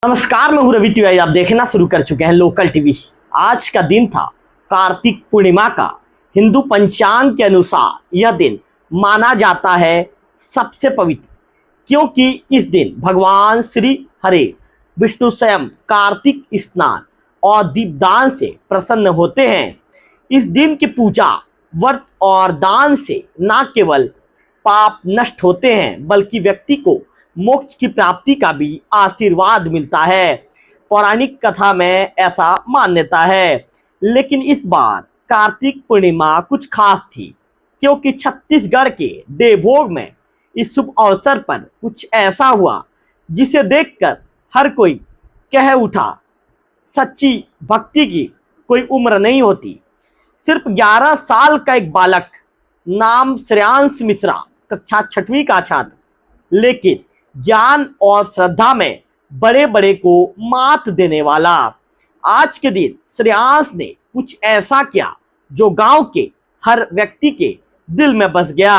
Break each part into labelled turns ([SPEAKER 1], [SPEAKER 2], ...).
[SPEAKER 1] नमस्कार, मैं हूं रवि तिवारी। आप देखना शुरू कर चुके हैं लोकल टीवी। आज का दिन था कार्तिक पूर्णिमा का। हिंदू पंचांग के अनुसार यह दिन माना जाता है सबसे पवित्र, क्योंकि इस दिन भगवान श्री हरे विष्णु स्वयं कार्तिक स्नान और दीपदान से प्रसन्न होते हैं। इस दिन की पूजा, व्रत और दान से न केवल पाप नष्ट होते हैं बल्कि व्यक्ति को मोक्ष की प्राप्ति का भी आशीर्वाद मिलता है। पौराणिक कथा में ऐसा मान्यता है। लेकिन इस बार कार्तिक पूर्णिमा कुछ खास थी, क्योंकि छत्तीसगढ़ के देवभोग में इस शुभ अवसर पर कुछ ऐसा हुआ जिसे देखकर हर कोई कह उठा, सच्ची भक्ति की कोई उम्र नहीं होती। सिर्फ 11 साल का एक बालक, नाम श्रेयांश मिश्रा, कक्षा 6वीं का छात्र, लेकिन ज्ञान और श्रद्धा में बड़े बड़े को मात देने वाला। आज के दिन श्रेयांश ने कुछ ऐसा किया जो गांव के हर व्यक्ति के दिल में बस गया।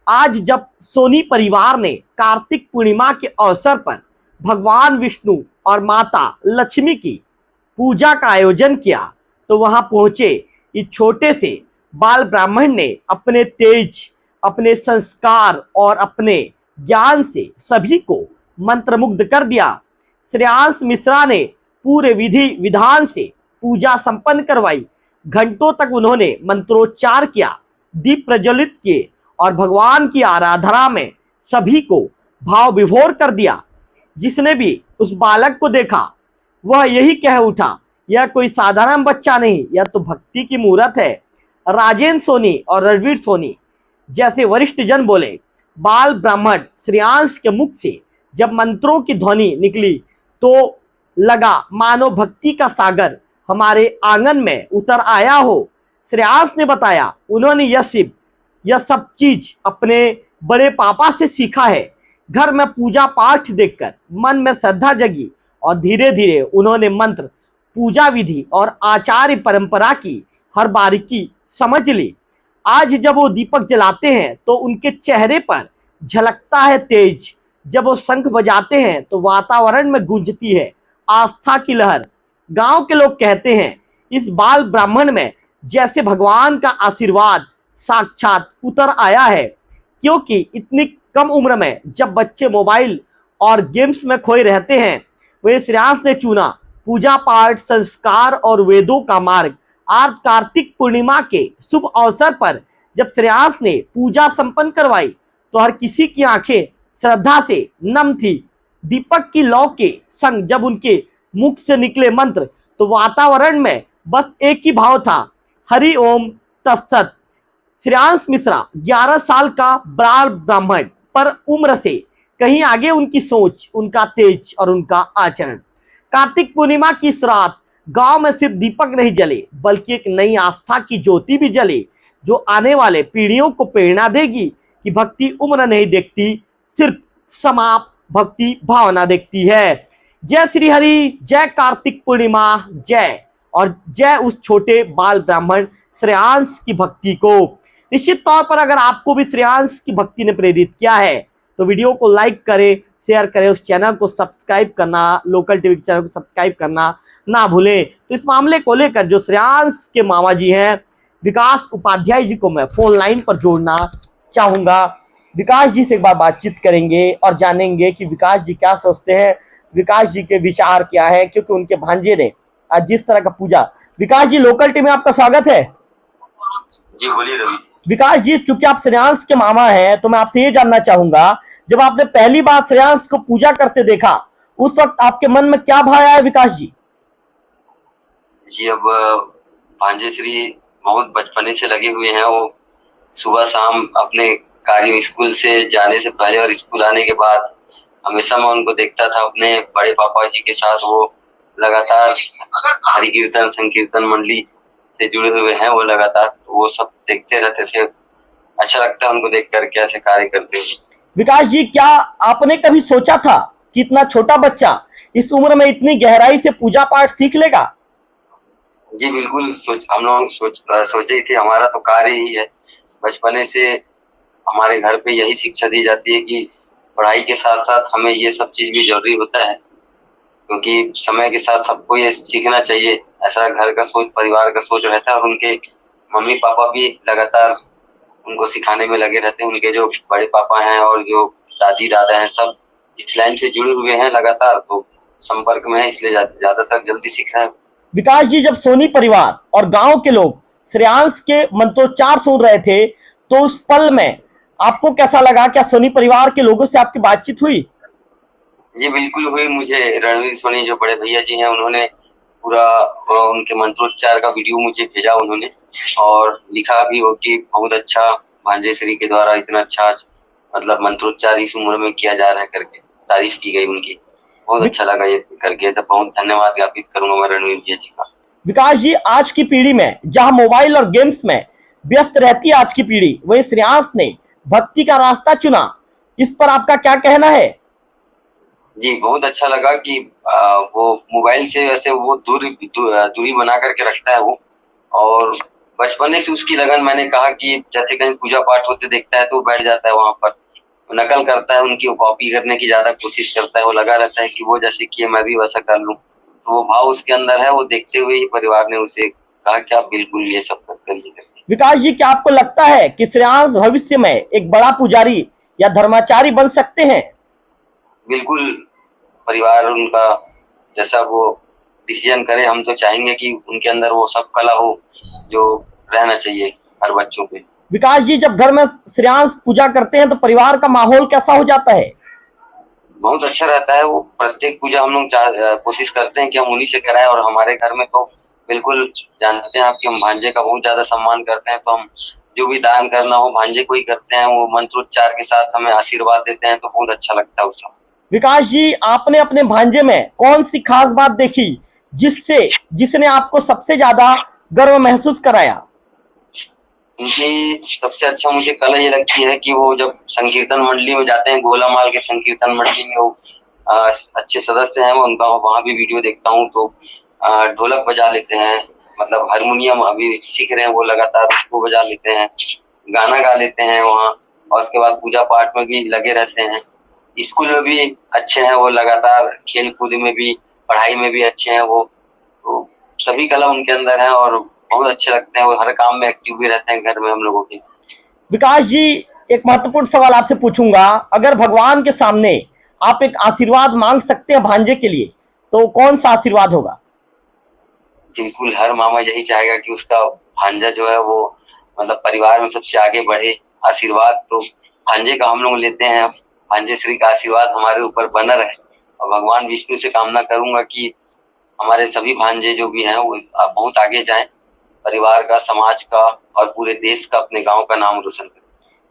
[SPEAKER 1] आज जब सोनी परिवार ने कार्तिक पूर्णिमा के अवसर पर भगवान विष्णु और माता लक्ष्मी की पूजा का आयोजन किया, तो वहां पहुंचे इस छोटे से बाल ब्राह्मण ने अपने तेज, अपने संस्कार और अपने ज्ञान से सभी को मंत्रमुग्ध कर दिया। श्रेयांश मिश्रा ने पूरे विधि विधान से पूजा संपन्न करवाई। घंटों तक उन्होंने मंत्रोच्चार किया, दीप प्रज्वलित किए और भगवान की आराधना में सभी को भाव विभोर कर दिया। जिसने भी उस बालक को देखा वह यही कह उठा, यह कोई साधारण बच्चा नहीं, यह तो भक्ति की मूर्त है। राजेंद्र सोनी और रणवीर सोनी जैसे वरिष्ठ जन बोले, बाल ब्राह्मण श्रेयांश के मुख से जब मंत्रों की ध्वनि निकली तो लगा मानो भक्ति का सागर हमारे आंगन में उतर आया हो। श्रेयांश ने बताया, उन्होंने यह सब चीज अपने बड़े पापा से सीखा है। घर में पूजा पाठ देखकर मन में श्रद्धा जगी और धीरे धीरे उन्होंने मंत्र, पूजा विधि और आचार्य परंपरा की हर बारीकी समझ ली। आज जब वो दीपक जलाते हैं तो उनके चेहरे पर झलकता है तेज। जब वो शंख बजाते हैं तो वातावरण में गूंजती है आस्था की लहर। गांव के लोग कहते हैं, इस बाल ब्राह्मण में जैसे भगवान का आशीर्वाद साक्षात उतर आया है, क्योंकि इतनी कम उम्र में जब बच्चे मोबाइल और गेम्स में खोए रहते हैं, वे श्रेयांश ने चुना पूजा पाठ, संस्कार और वेदों का मार्ग। आज कार्तिक पूर्णिमा के शुभ अवसर पर जब श्रेयांश ने पूजा संपन्न करवाई तो हर किसी की आंखें श्रद्धा से नम थी। दीपक की लौ के संग जब उनके मुख से निकले मंत्र तो वातावरण में बस एक ही भाव था, हरि ओम तत्सत। श्रेयांश मिश्रा 11 साल का बाल ब्राह्मण, पर उम्र से कहीं आगे उनकी सोच, उनका तेज और उनका आचरण। कार्तिक पूर्णिमा की इस रात गांव में सिर्फ दीपक नहीं जले बल्कि एक नई आस्था की ज्योति भी जले, जो आने वाले पीढ़ियों को प्रेरणा देगी कि भक्ति उम्र नहीं देखती, सिर्फ समाप भक्ति भावना देखती है। जय श्री हरि, जय कार्तिक पूर्णिमा, जय और जय उस छोटे बाल ब्राह्मण श्रेयांश की भक्ति को। निश्चित तौर पर अगर आपको भी श्रेयांश की भक्ति ने प्रेरित किया है तो वीडियो को लाइक करें, शेयर करें, उस चैनल को सब्सक्राइब करना, लोकल टीवी चैनल को सब्सक्राइब करना ना भूलें। तो इस मामले को लेकर जो श्रेयांश के मामा जी हैं विकास उपाध्याय जी को मैं फोन लाइन पर जोड़ना चाहूंगा। विकास जी से एक बार बातचीत करेंगे और जानेंगे कि विकास जी क्या सोचते हैं, विकास जी के विचार क्या है, क्योंकि उनके भांजे ने आज जिस तरह का पूजा। विकास जी, लोकल टीवी में आपका स्वागत है।
[SPEAKER 2] जी बोलिए रवि।
[SPEAKER 1] विकास जी, चूंकि आप श्रेयांश के मामा हैं तो मैं आपसे ये जानना चाहूंगा, जब आपने पहली बार श्रेयांश को पूजा करते देखा उस वक्त आपके मन में क्या भाव आया विकास जी?
[SPEAKER 2] जी, अब भांजे श्री बहुत बचपने से लगे हुए हैं। वो सुबह शाम अपने कार्य स्कूल से जाने से पहले और स्कूल आने के बाद हमेशा मैं उनको देखता था अपने बड़े पापा जी के साथ। वो लगातार हरि कीर्तन संकीर्तन मंडली से जुड़े हुए हैं, वो लगातार वो सब देखते रहते थे। अच्छा लगता है उनको देख कर कैसे कार्य करते हैं।
[SPEAKER 1] विकास जी, क्या आपने कभी सोचा था कि इतना छोटा बच्चा इस उम्र में इतनी गहराई से पूजा पाठ सीख लेगा?
[SPEAKER 2] जी बिल्कुल, हम लोग सोचे ही थे। हमारा तो कार्य ही है, बचपने से हमारे घर पे यही शिक्षा दी जाती है कि पढ़ाई के साथ साथ हमें ये सब चीज भी जरूरी होता है। क्योंकि समय के साथ सबको ये सीखना चाहिए। ऐसा घर का सोच, परिवार का सोच रहता है और उनके मम्मी पापा भी लगातार उनको सिखाने में लगे रहते हैं। उनके जो बड़े पापा हैं और जो दादी दादा हैं, सब इस लाइन से जुड़े हुए हैं लगातार, तो संपर्क में है, इसलिए ज्यादातर जल्दी सीख रहे हैं।
[SPEAKER 1] विकास जी, जब सोनी परिवार और गांव के लोग श्रेयांश के मंत्रोच्चार सुन रहे थे तो उस पल में आपको कैसा लगा? क्या सोनी परिवार के लोगों से आपकी बातचीत हुई?
[SPEAKER 2] जी बिल्कुल हुई। मुझे रणवीर सोनी जो बड़े भैया जी हैं, उन्होंने पूरा उनके मंत्रोच्चार का वीडियो मुझे भेजा उन्होंने, और लिखा भी हो कि बहुत अच्छा, भांजे श्री के द्वारा इतना अच्छा मतलब मंत्रोच्चार इस उम्र में किया जा रहा है करके तारीफ की गई उनकी। बहुत अच्छा लगा ये करके, तो बहुत धन्यवाद ज्ञापित करूंगा मैं रणवीर भैया जी का।
[SPEAKER 1] विकास जी, आज की पीढ़ी में जहां मोबाइल और गेम्स में व्यस्त रहती है आज की पीढ़ी, वही श्रेयांश ने भक्ति का रास्ता चुना, इस पर आपका क्या कहना है?
[SPEAKER 2] जी बहुत अच्छा लगा कि वो मोबाइल से वैसे वो दूरी बना करके रखता है वो, और बचपन से उसकी लगन, मैंने कहा कि जैसे कहीं पूजा पाठ होते देखता है तो बैठ जाता है वहां पर, नकल करता है, उनकी कॉपी करने की ज्यादा कोशिश करता है। वो लगा रहता है कि वो जैसे किए मैं भी वैसा कर लूं, तो वो भाव उसके अंदर है। वो देखते हुए ही परिवार ने उसे कहा कि आप बिल्कुल ये सब करिए।
[SPEAKER 1] विकास जी, क्या आपको लगता है कि श्रेयांश भविष्य में एक बड़ा पुजारी या धर्माचारी बन सकते हैं?
[SPEAKER 2] बिल्कुल, परिवार उनका जैसा वो डिसीजन करे, हम तो चाहेंगे कि उनके अंदर वो सब कला हो जो रहना चाहिए हर बच्चों पे।
[SPEAKER 1] विकास जी, जब घर में श्रेयांश पूजा करते हैं तो परिवार का माहौल कैसा हो जाता है?
[SPEAKER 2] बहुत अच्छा रहता है। वो प्रत्येक पूजा हम लोग कोशिश करते हैं कि हम उन्हीं से कराएं, और हमारे घर में तो बिल्कुल जानते हैं आप कि हम भांजे का बहुत ज्यादा सम्मान करते हैं, तो हम जो भी दान करना हो भांजे को ही करते हैं। वो मंत्रोच्चार के साथ हमें आशीर्वाद देते हैं, तो बहुत अच्छा लगता है उस समय।
[SPEAKER 1] विकास जी, आपने अपने भांजे में कौन सी खास बात देखी जिसने आपको सबसे ज्यादा गर्व महसूस कराया?
[SPEAKER 2] उनकी सबसे अच्छा मुझे कला ये लगती है कि वो जब संकीर्तन मंडली में जाते हैं, गोला माल के संकीर्तन मंडली में वो अच्छे सदस्य हैं, उनका वहां भी वीडियो देखता हूँ, तो ढोलक बजा लेते हैं, मतलब हारमोनियम अभी सीख रहे हैं वो, लगातार उसको बजा लेते हैं, गाना गा लेते हैं वहाँ, और उसके बाद पूजा पाठ में भी लगे रहते हैं। स्कूल में भी अच्छे हैं वो, लगातार खेल कूद में भी, पढ़ाई में भी अच्छे हैं वो, तो सभी कला उनके अंदर है और बहुत अच्छे लगते हैं। वो हर काम में एक्टिव भी रहते हैं घर में हम लोगों के।
[SPEAKER 1] विकास जी, एक महत्वपूर्ण सवाल आपसे पूछूंगा, अगर भगवान के सामने आप एक आशीर्वाद मांग सकते हैं भांजे के लिए, तो कौन सा आशीर्वाद होगा?
[SPEAKER 2] बिल्कुल, हर मामा यही चाहेगा कि उसका भांजा जो है वो मतलब परिवार में सबसे आगे बढ़े। आशीर्वाद तो भांजे का हम लोग लेते हैं, भांजे श्री का आशीर्वाद हमारे ऊपर बना रहे, और भगवान विष्णु से कामना करूंगा कि हमारे सभी भांजे जो भी हैं वो बहुत आगे जाएं, परिवार का, समाज का और पूरे देश का, अपने गांव का नाम रोशन करें।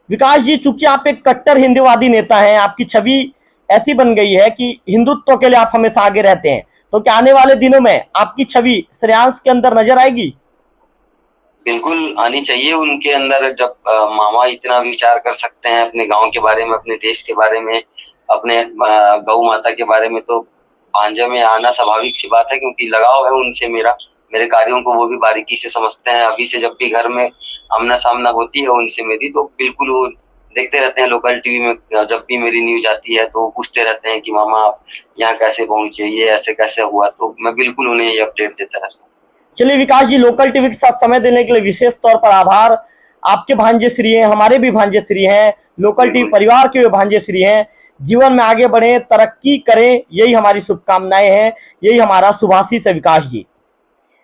[SPEAKER 1] विकास जी, चूंकि आप एक कट्टर हिंदूवादी नेता हैं, आपकी छवि ऐसी बन गई है कि हिंदुत्व के लिए आप हमेशा आगे रहते हैं, तो क्या आने वाले दिनों में आपकी छवि श्रेयांश के अंदर नजर आएगी?
[SPEAKER 2] बिल्कुल आनी चाहिए उनके अंदर। जब मामा इतना विचार कर सकते हैं अपने गांव के बारे में, अपने देश के बारे में, अपने गौ माता के बारे में, तो भांजे में आना स्वाभाविक सी बात है, क्योंकि लगाव है उनसे मेरे कार्यों को वो भी बारीकी से समझते हैं। अभी से जब भी घर में आमना सामना होती है उनसे मेरी, तो बिल्कुल वो देखते रहते हैं लोकल टीवी में, जब भी मेरी न्यूज आती है तो पूछते रहते हैं कि मामा आप यहाँ कैसे पहुंचे, ये ऐसे कैसे हुआ, तो मैं बिल्कुल उन्हें ये अपडेट देता रहता हूँ।
[SPEAKER 1] चलिए विकास जी, लोकल टीवी के साथ समय देने के लिए विशेष तौर पर आभार। आपके भांजे श्री हैं, हमारे भी भांजे श्री हैं, लोकल टीवी परिवार के भी भांजे श्री हैं। जीवन में आगे बढ़े, तरक्की करें, यही हमारी शुभकामनाएं हैं, यही हमारा शुभाशीष है विकास जी।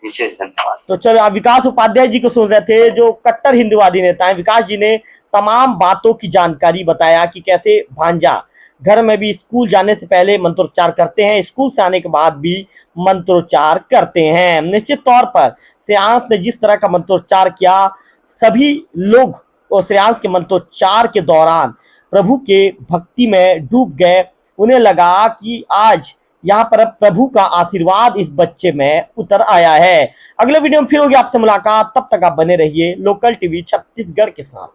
[SPEAKER 2] विशेष धन्यवाद।
[SPEAKER 1] तो चलो, आप विकास उपाध्याय जी को सुन रहे थे, जो कट्टर हिंदूवादी नेता हैं। विकास जी ने तमाम बातों की जानकारी बताया कि कैसे भांजा घर में भी स्कूल जाने से पहले मंत्रोच्चार करते हैं, स्कूल से आने के बाद भी मंत्रोच्चार करते हैं। निश्चित तौर पर श्रेयांश ने जिस तरह का मंत्रोच्चार किया, सभी लोग और श्रेयांश के मंत्रोच्चार के दौरान प्रभु के भक्ति में डूब गए। उन्हें लगा कि आज यहाँ पर प्रभु का आशीर्वाद इस बच्चे में उतर आया है। अगले वीडियो में फिर होगी आपसे मुलाकात, तब तक आप बने रहिए लोकल टीवी छत्तीसगढ़ के साथ।